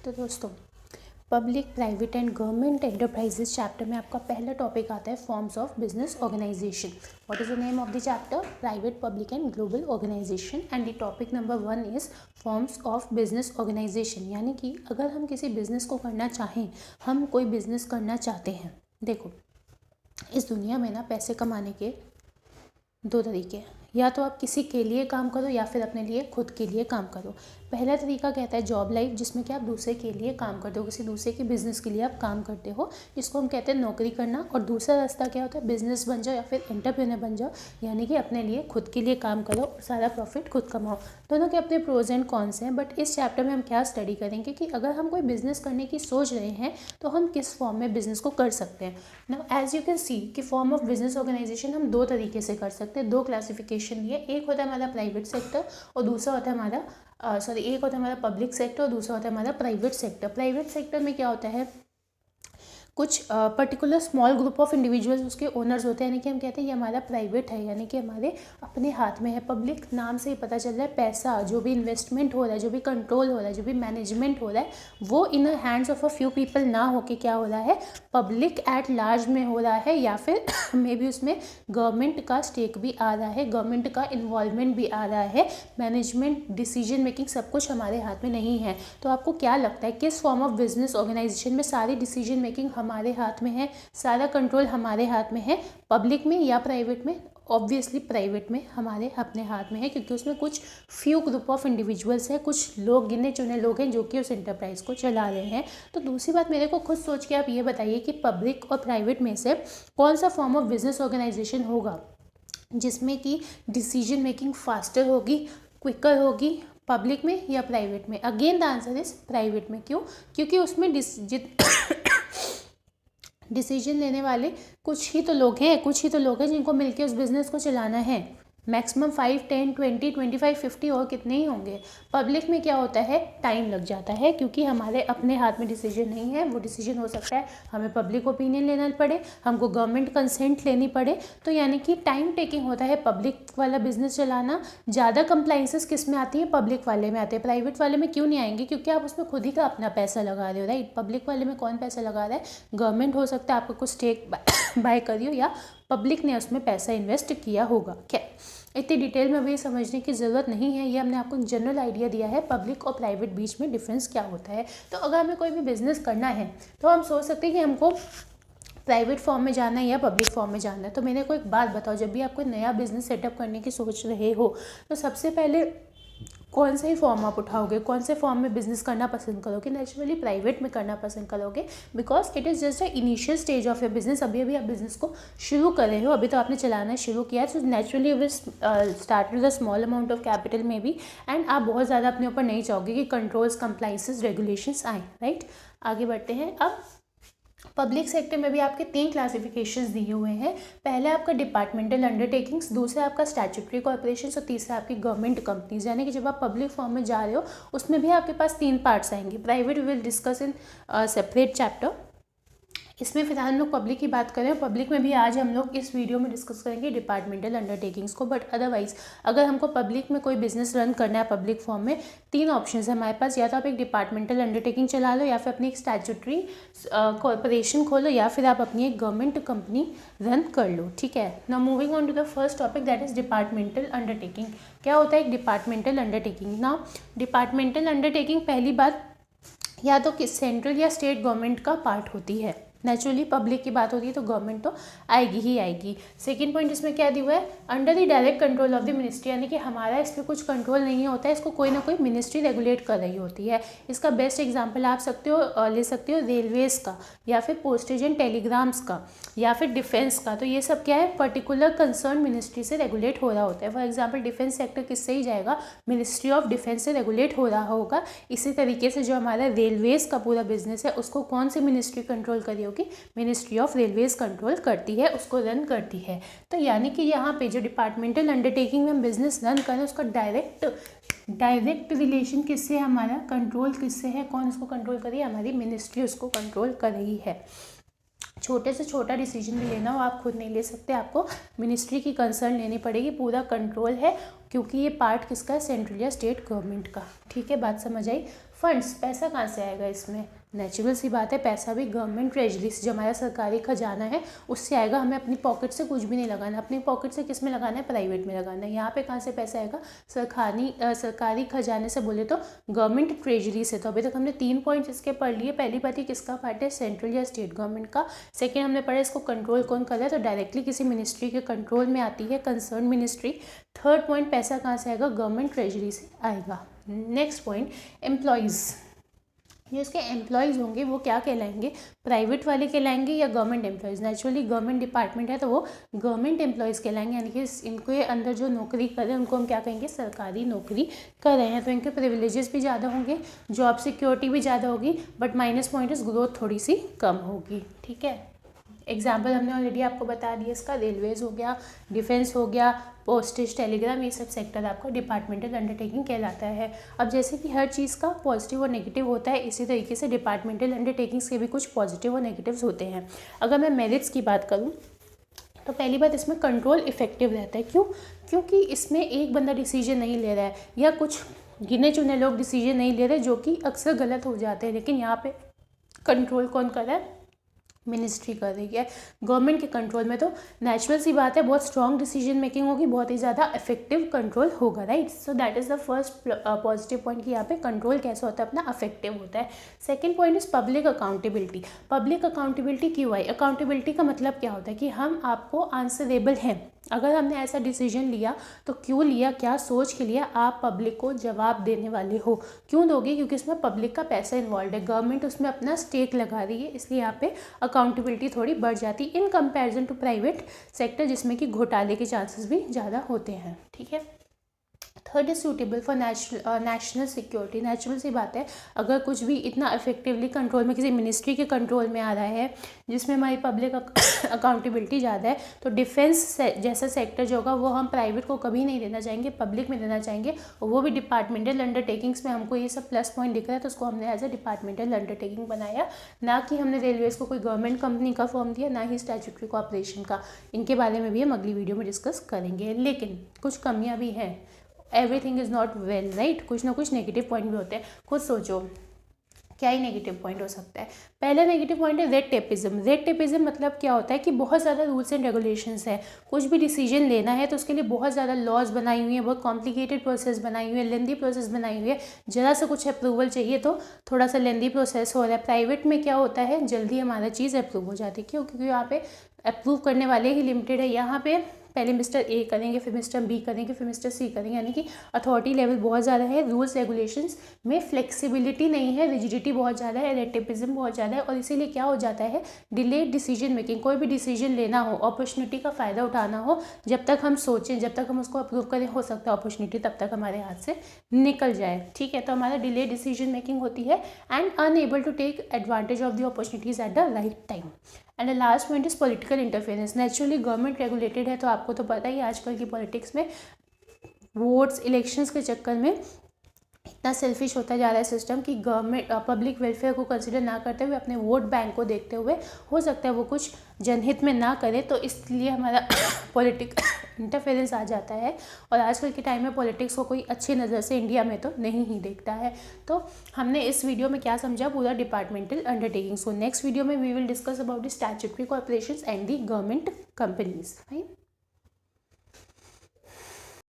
तो दोस्तों, public, private and government enterprises chapter में आपका पहला टॉपिक आता है forms of business organization. What is the name of the chapter? Private, public and global organization. And the topic number 1 is forms of business organization. यानी कि अगर हम किसी बिजनेस को करना चाहें, हम कोई बिजनेस करना चाहते हैं, देखो इस दुनिया में ना पैसे कमाने के दो तरीके हैं। या तो आप किसी के लिए काम करो या फिर अपने लिए खुद के लिए काम करो। पहला तरीका कहता है जॉब लाइफ, जिसमें कि आप दूसरे के लिए काम करते हो, किसी दूसरे के बिजनेस के लिए आप काम करते हो, जिसको हम कहते हैं नौकरी करना। और दूसरा रास्ता क्या होता है? बिजनेस बन जाओ या फिर एंटरप्रेन्योर बन जाओ, यानी कि अपने लिए खुद के लिए काम करो और सारा प्रॉफिट खुद कमाओ। दोनों के अपने प्रोज एंड कॉन्स हैं। बट इस चैप्टर में हम क्या स्टडी करेंगे कि अगर हम कोई बिजनेस करने की सोच रहे हैं तो हम किस फॉर्म में बिजनेस को कर सकते हैं। Now as you can see कि फॉर्म ऑफ बिजनेस ऑर्गेनाइजेशन हम दो तरीके से कर सकते हैं, दो क्लासिफिकेशन दिए। एक होता है हमारा प्राइवेट सेक्टर और दूसरा होता है हमारा एक होता है हमारा पब्लिक सेक्टर और दूसरा होता है हमारा प्राइवेट सेक्टर। प्राइवेट सेक्टर में क्या होता है, कुछ particular small group of individuals उसके ओनर्स होते हैं, यानी कि हम कहते हैं ये हमारा प्राइवेट है, यानी कि हमारे अपने हाथ में है। पब्लिक नाम से ही पता चल रहा है, पैसा जो भी इन्वेस्टमेंट हो रहा है, जो भी कंट्रोल हो रहा है, जो भी मैनेजमेंट हो रहा है, वो in hands of a few people ना होके क्या हो रहा है, पब्लिक एट लार्ज में हो रहा है। या फिर मे बी उसमें गवर्नमेंट का स्टेक भी आ रहा है, गवर्नमेंट का इन्वॉल्वमेंट भी आ रहा है। मैनेजमेंट, डिसीजन मेकिंग सब कुछ हमारे हाथ में नहीं है। तो आपको क्या लगता है किस फॉर्म ऑफ बिजनेस ऑर्गेनाइजेशन में सारी डिसीजन मेकिंग हमारे हाथ में है, सारा कंट्रोल हमारे हाथ में है? पब्लिक में या प्राइवेट में? ऑब्वियसली प्राइवेट में हमारे अपने हाथ में है, क्योंकि उसमें कुछ फ्यू ग्रुप ऑफ इंडिविजुअल्स हैं, कुछ लोग, गिने चुने लोग हैं जो कि उस एंटरप्राइज को चला रहे हैं। तो दूसरी बात मेरे को खुद सोच के आप ये बताइए कि पब्लिक और प्राइवेट में से कौन सा फॉर्म ऑफ बिजनेस ऑर्गेनाइजेशन होगा जिसमें कि डिसीजन मेकिंग फास्टर होगी, क्विकर होगी? पब्लिक में या प्राइवेट में? Again the answer is private में। क्यों? क्योंकि उसमें डिसीजन लेने वाले कुछ ही तो लोग हैं जिनको मिलके उस बिज़नेस को चलाना है। मैक्सिमम 5, 10, 20, 25, 50 और कितने ही होंगे। पब्लिक में क्या होता है, टाइम लग जाता है, क्योंकि हमारे अपने हाथ में डिसीजन नहीं है। वो डिसीजन हो सकता है हमें पब्लिक ओपिनियन लेना पड़े, हमको गवर्नमेंट कंसेंट लेनी पड़े। तो यानी कि टाइम टेकिंग होता है पब्लिक वाला बिजनेस चलाना। ज़्यादा कंप्लाइंसेस किस में आती है? पब्लिक वाले में आते हैं। प्राइवेट वाले में क्यों नहीं आएंगे? क्योंकि आप उसमें खुद ही का अपना पैसा लगा रहे हो, राइट। पब्लिक वाले में कौन पैसा लगा रहा है? गवर्नमेंट हो सकता है आपको कुछ स्टेक बाय करी हो, या पब्लिक ने उसमें पैसा इन्वेस्ट किया होगा। क्या इतनी डिटेल में अभी समझने की ज़रूरत नहीं है, ये हमने आपको जनरल आइडिया दिया है पब्लिक और प्राइवेट बीच में डिफरेंस क्या होता है। तो अगर हमें कोई भी बिज़नेस करना है तो हम सोच सकते हैं कि हमको प्राइवेट फॉर्म में जाना है या पब्लिक फॉर्म में जाना है। तो मेरे को एक बात बताओ, जब भी आप कोई नया बिजनेस सेटअप करने की सोच रहे हो तो सबसे पहले कौन सा ही फॉर्म आप उठाओगे, कौन से फॉर्म में बिजनेस करना पसंद करोगे? नेचुरली प्राइवेट में करना पसंद करोगे, because it is just a initial stage of your business. अभी अभी आप बिजनेस को शुरू कर रहे हो, अभी तो आपने चलाना शुरू किया है। So naturally will start with a small amount of capital में भी, एंड आप बहुत ज़्यादा अपने ऊपर नहीं चाहोगे कि कंट्रोल्स, कंप्लाइंसेस, रेगुलेशंस आए, राइट। आगे बढ़ते हैं। अब पब्लिक सेक्टर में भी आपके 3 क्लासिफिकेशंस दिए हुए हैं। पहला आपका डिपार्टमेंटल अंडरटेकिंग्स, दूसरा आपका स्टैट्यूटरी कॉर्पोरेशंस और तीसरा आपकी गवर्नमेंट कंपनीज। यानी कि जब आप पब्लिक फॉर्म में जा रहे हो उसमें भी आपके पास 3 पार्ट्स आएंगे। Private will discuss in separate chapter. इसमें फिलहाल हम लोग पब्लिक की बात करें। पब्लिक में भी आज हम लोग इस वीडियो में डिस्कस करेंगे डिपार्टमेंटल अंडरटेकिंग्स को। बट अदरवाइज अगर हमको पब्लिक में कोई बिजनेस रन करना है पब्लिक फॉर्म में, 3 ऑप्शन है हमारे पास। या तो आप एक डिपार्टमेंटल अंडरटेकिंग चला लो, या फिर अपनी एक स्टैट्यूटरी कॉर्पोरेशन खोलो, या फिर आप अपनी एक गवर्नमेंट कंपनी रन कर लो, ठीक है। Now moving on to the first topic, that is departmental undertaking. क्या होता है एक departmental undertaking? Now departmental undertaking पहली बात या तो कि सेंट्रल या स्टेट गवर्नमेंट का पार्ट होती है। नेचुरली पब्लिक की बात होती है तो गवर्नमेंट तो आएगी ही आएगी। सेकंड पॉइंट इसमें क्या दिया हुआ है, under the direct control of the ministry, यानी कि हमारा इस पर कुछ कंट्रोल नहीं होता है, इसको कोई ना कोई मिनिस्ट्री रेगुलेट कर रही होती है। इसका बेस्ट एग्जांपल आप ले सकते हो रेलवेज़ का, या फिर पोस्टेज एंड टेलीग्राम्स का, या फिर डिफेंस का। तो ये सब क्या है, पर्टिकुलर कंसर्न मिनिस्ट्री से रेगुलेट हो रहा होता है। फॉर एग्जाम्पल डिफेंस सेक्टर किससे ही जाएगा, मिनिस्ट्री ऑफ डिफेंस से रेगुलेट हो रहा होगा। इसी तरीके से जो हमारा रेलवेज़ का पूरा बिजनेस है उसको कौन सी मिनिस्ट्री कंट्रोल करी होगी? मिनिस्ट्री ऑफ रेलवेज कंट्रोल करती है, उसको रन करती है। तो यानी कि यहाँ पे जो डिपार्टमेंटल अंडरटेकिंग में हम बिजनेस रन करें उसका डायरेक्ट रिलेशन किससे है, हमारा कंट्रोल किससे है, कौन उसको कंट्रोल कर रही है? हमारी मिनिस्ट्री उसको कंट्रोल कर रही है। छोटे से छोटा डिसीजन भी लेना हो आप खुद नहीं ले सकते, आपको मिनिस्ट्री की कंसर्न लेनी पड़ेगी। पूरा कंट्रोल है क्योंकि ये पार्ट किसका है, सेंट्रल या स्टेट गवर्नमेंट का। ठीक है, बात समझ आई। फंड्स, पैसा कहाँ से आएगा इसमें? नेचुरल सी बात है, पैसा भी गवर्नमेंट ट्रेजरी से, जो हमारा सरकारी खजाना है उससे आएगा। हमें अपनी पॉकेट से कुछ भी नहीं लगाना, अपनी पॉकेट से किस में लगाना है? प्राइवेट में लगाना है। यहाँ पे कहाँ से पैसा आएगा? सरकारी खजाने से, बोले तो गवर्नमेंट ट्रेजरी से। तो अभी तक हमने 3 पॉइंट्स इसके पढ़ लिए। पहली बात ही किसका पार्ट है? सेंट्रल या स्टेट गवर्नमेंट का। सेकेंड हमने पढ़ा इसको कंट्रोल कौन कर रहा है, तो डायरेक्टली किसी मिनिस्ट्री के कंट्रोल में आती है, कंसर्न मिनिस्ट्री। थर्ड पॉइंट, पैसा कहाँ से आएगा? गवर्नमेंट ट्रेजरी से आएगा। Next point, employees. जो इसके एम्प्लॉयज़ होंगे वो क्या कहलाएंगे? प्राइवेट वाले कहलाएंगे या government employees? Naturally government department है तो वो गवर्नमेंट एम्प्लॉयज़ कहलाएंगे, यानी कि इनके अंदर जो नौकरी कर रहे हैं उनको हम क्या कहेंगे? सरकारी नौकरी कर रहे हैं। तो इनके प्रिविलेजेस भी ज़्यादा होंगे, जॉब सिक्योरिटी भी ज़्यादा होगी, बट माइनस पॉइंट इस ग्रोथ थोड़ी सी कम होगी। ठीक है, एग्जाम्पल हमने ऑलरेडी आपको बता दिया इसका। रेलवेज हो गया, डिफेंस हो गया, पोस्टेज, टेलीग्राम, ये सब सेक्टर आपका डिपार्टमेंटल अंडरटेकिंग कहलाता है। अब जैसे कि हर चीज़ का पॉजिटिव और नेगेटिव होता है, इसी तरीके से डिपार्टमेंटल अंडरटेकिंग्स के भी कुछ पॉजिटिव और नेगेटिव्स होते हैं। अगर मैं मेरिट्स की बात करूँ तो पहली बात, इसमें कंट्रोल इफेक्टिव रहता है। क्यों? क्योंकि इसमें एक बंदा डिसीजन नहीं ले रहा है या कुछ गिने चुने लोग डिसीजन नहीं ले रहे, जो कि अक्सर गलत हो जाते हैं। लेकिन यहाँ पे कंट्रोल कौन कर रहा है? मिनिस्ट्री कर रही है। गवर्नमेंट के कंट्रोल में तो नेचुरल सी बात है, बहुत स्ट्रॉन्ग डिसीजन मेकिंग होगी, बहुत ही ज़्यादा इफेक्टिव कंट्रोल होगा, right. So that is the first positive point कि यहाँ पे कंट्रोल कैसा होता है? अपना इफेक्टिव होता है। Second point is public accountability. Public accountability क्यों आई? अकाउंटेबिलिटी का मतलब क्या होता है कि हम आपको आंसरेबल हैं। अगर हमने ऐसा डिसीजन लिया तो क्यों लिया, क्या सोच के लिया, आप पब्लिक को जवाब देने वाले हो। क्यों दोगे? क्योंकि इसमें पब्लिक का पैसा इन्वॉल्व है, गवर्नमेंट उसमें अपना स्टेक लगा रही है, इसलिए यहाँ पे अकाउंटेबिलिटी थोड़ी बढ़ जाती है in comparison to private sector, जिसमें कि घोटाले के चांसेस भी ज़्यादा होते हैं। ठीक है। Third is suitable for national security. Natural सी बात है, अगर कुछ भी इतना इफेक्टिवली कंट्रोल में किसी मिनिस्ट्री के कंट्रोल में आ रहा है जिसमें हमारी पब्लिक अकाउंटेबिलिटी ज़्यादा है, तो डिफेंस जैसा सेक्टर जो होगा वो हम प्राइवेट को कभी नहीं देना चाहेंगे, पब्लिक में देना चाहेंगे, और वो भी डिपार्टमेंटल अंडरटेकिंग्स में। हमको ये सब प्लस पॉइंट दिख रहा है तो उसको हमने एज अ डिपार्टमेंटल अंडरटेकिंग बनाया, ना कि हमने रेलवेज़ को कोई गवर्नमेंट कंपनी का फॉर्म दिया, ना ही स्टैट्यूटरी कॉर्पोरेशन का। इनके बारे में भी हम अगली वीडियो में डिस्कस करेंगे। लेकिन कुछ कमियाँ भी हैं, everything is not well, right. कुछ ना कुछ नेगेटिव पॉइंट भी होते हैं। खुद सोचो क्या ही नेगेटिव पॉइंट हो सकता है। पहला नेगेटिव पॉइंट है रेड टेपिज्म। रेड टेपिज्म मतलब क्या होता है कि बहुत ज़्यादा रूल्स एंड रेगुलेशंस है। कुछ भी डिसीजन लेना है तो उसके लिए बहुत ज़्यादा लॉज बनाई हुई है, बहुत कॉम्प्लिकेटेड प्रोसेस बनाई हुई है, लेंदी प्रोसेस बनाई हुई है। ज़रा सा कुछ अप्रूवल चाहिए तो थोड़ा सा लेंदी प्रोसेस हो रहा है। प्राइवेट में क्या होता है, जल्दी हमारा चीज़ अप्रूव हो जाती है। क्यों? क्योंकि यहाँ पे अप्रूव करने वाले ही लिमिटेड है। यहाँ पे पहले मिस्टर ए करेंगे, फिर मिस्टर बी करेंगे, फिर मिस्टर सी करेंगे, यानी कि अथॉरिटी लेवल बहुत ज़्यादा है। रूल्स रेगुलेशंस में फ्लेक्सिबिलिटी नहीं है, रिजिडिटी बहुत ज़्यादा है, रेटिपिज्म बहुत ज़्यादा है, और इसीलिए क्या हो जाता है, डिलेड डिसीजन मेकिंग। कोई भी डिसीजन लेना हो, अपॉर्चुनिटी का फ़ायदा उठाना हो, जब तक हम सोचें, जब तक हम उसको अप्रूव करें, हो सकता है अपॉर्चुनिटी तब तक हमारे हाथ से निकल जाए। ठीक है, तो हमारा डिलेड डिसीजन मेकिंग होती है and unable to take advantage of the opportunities at the right time. And the last point is political interference. Naturally government regulated है, तो आपको तो पता ही आजकल की पॉलिटिक्स में वोट्स, इलेक्शंस के चक्कर में इतना सेल्फिश होता जा रहा है सिस्टम कि गवर्नमेंट पब्लिक वेलफेयर को कंसिडर ना करते हुए, अपने वोट बैंक को देखते हुए, हो सकता है वो कुछ जनहित में ना करे, तो इसलिए हमारा पॉलिटिक इंटरफेरेंस आ जाता है। और आजकल के टाइम में पॉलिटिक्स को कोई अच्छी नज़र से इंडिया में तो नहीं ही देखता है। तो हमने इस वीडियो में क्या समझा, पूरा डिपार्टमेंटल अंडरटेकिंग्स को। नेक्स्ट वीडियो में we will discuss about the statutory corporations and the government companies. Fine.